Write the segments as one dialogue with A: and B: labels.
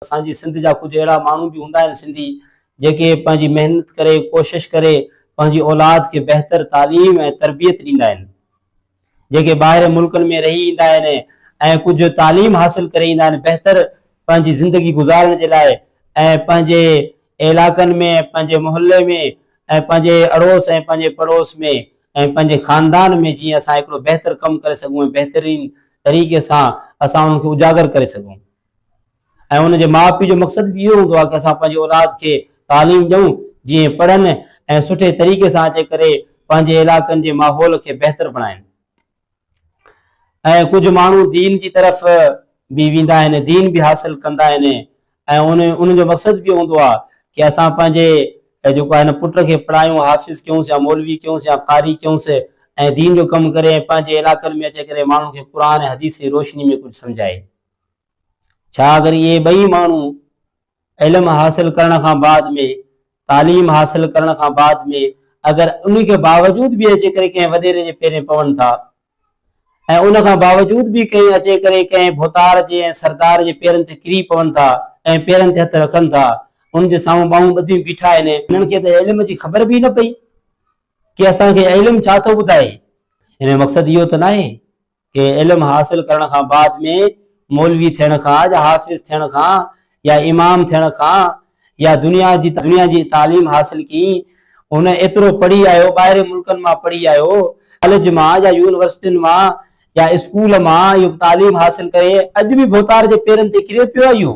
A: असांजी सिंध जा कुछ अहिड़ा माण्हू बि हूंदा आहिनि सिंधी जेके पंहिंजी मेहनत करे कोशिश करे पंहिंजी औलाद खे बहितर तालीम ऐं तरबियत ॾींदा आहिनि, जेके ॿाहिरि मुल्कनि में रही ईंदा आहिनि ऐं कुझु तालीम हासिल करे ईंदा आहिनि बहितर पंहिंजी ज़िंदगी गुज़ारण जे लाइ, ऐं पंहिंजे इलाइक़नि में पंहिंजे मुहल्ले में ऐं पंहिंजे अड़ोस ऐं पंहिंजे पड़ोस में ऐं पंहिंजे ख़ानदान में जीअं असां हिकिड़ो बहितर कमु करे सघूं, बहितरीन तरीक़े सां असां उनखे उजागर करे सघूं। ऐं उनजे माउ पीउ जो मक़सदु बि इहो हूंदो आहे कि असां पंहिंजी औलाद खे तालीम ॾियूं जीअं पढ़नि ऐं सुठे तरीक़े सां अचे करे पंहिंजे इलाइक़नि जे माहौल खे बहितर बणाइनि। ऐं कुझु माण्हू दीन जी तरफ़ बि वेंदा आहिनि, दीन बि हासिल कंदा आहिनि ऐं उनजो मक़सदु बि हूंदो आहे कि असां पंहिंजे जेको आहे न पुट खे पढ़ायूं, हाफ़िज़ कयूंसि या मौलवी कयूंसि या कारी कयूंसि ऐं दीन जो कमु करे पंहिंजे इलाइक़नि में अची करे माण्हू खे क़ुर ऐं हदीस जी रोशनी में कुझु सम्झाए। छा अगरि इहे ॿई माण्हू इल्मु हासिल करण खां बाद में, तालीम हासिल करण खां बाद में अगरि उन के बावजूद भी अचे करे कंहिं वॾेरे जे पेरें पवनि था ऐं उन खां बावजूद भी कहीं अचे करे कंहिं भोतार जे ऐं सरदार जे पेरनि ते किरी पवनि था ऐं पेरनि ते हथ रखनि था, उन जे साम्हूं ॿाहूं ॿधियूं बीठा आहिनि, उन्हनि खे त इल्म जी ख़बर बि न पई कि असांखे इल्मु छा थो ॿुधाए। हिन मक़सदु इहो त न आहे कि इल्मु हासिल करण खां बाद में मौलवी थियण खां या हाफ़िज़ थियण खां या इमाम थियण खां या दुनिया जी तालीम हासिल की, उन एतिरो पढ़ी आयो, ॿाहिरि मुल्कनि मां पढ़ी आयो, कॉलेज मां या यूनिवर्सिटियुनि मां या स्कूल मां इहो तालीम हासिल करे अॼु बि भोतार जे पेरनि ते किरे पियो आहे, इहो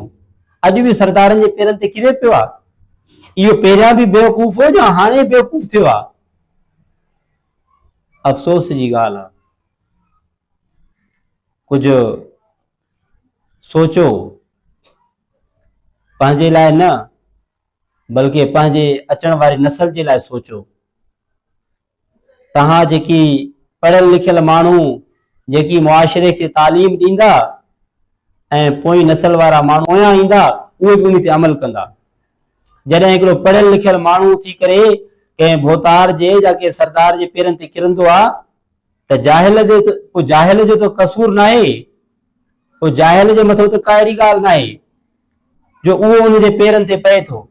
A: अॼु बि सरदारनि जे पेरनि ते किरे पियो आहे। इहो पहिरियां बि बेवकूफ़ हो या हाणे बेवकूफ़ थियो आहे? अफ़सोस जी ॻाल्हि आहे। कुझु सोचो, पंहिंजे लाइ न बल्कि पंहिंजे अचण वारी नस्ल जे लाइ सोचो। तव्हां जेकी पढ़ियल लिखियल माण्हू जेकी मुआशरे खे तालीम ॾींदा ऐं पोइ नस्ल वारा माण्हू पोयां ईंदा, उहे बि उन ते अमल कंदा। जॾहिं हिकिड़ो पढ़ियल लिखियल माण्हू थी करे कंहिं भोतार जे या कंहिं सरदार जे पेरनि ते किरंदो आहे त जाहिल जो त कसूर न आहे, पोइ जाहिल जे मथां त का अहिड़ी ॻाल्हि न आहे जो उहो उनजे पेरनि ते पए थो।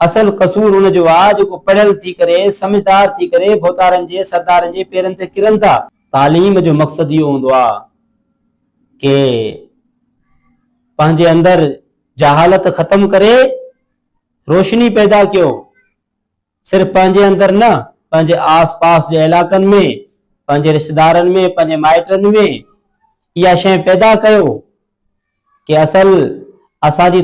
A: असल कसूर उनजो आहे जेको पढ़ियल थी करे समझदार थी करे भोतारनि जे सरदारनि जे पेरनि ते किरनि था। तालीम जो मक़सदु इहो हूंदो आहे कि पंहिंजे अंदरि जहालत ख़तम करे रोशनी पैदा कयो। सिर्फ़ पंहिंजे अंदरि न, पंहिंजे आस पास जे इलाइक़नि में, पंहिंजे रिश्तेदारनि में, पंहिंजे माइटनि में इहा शइ पैदा कयो कि असल असांजी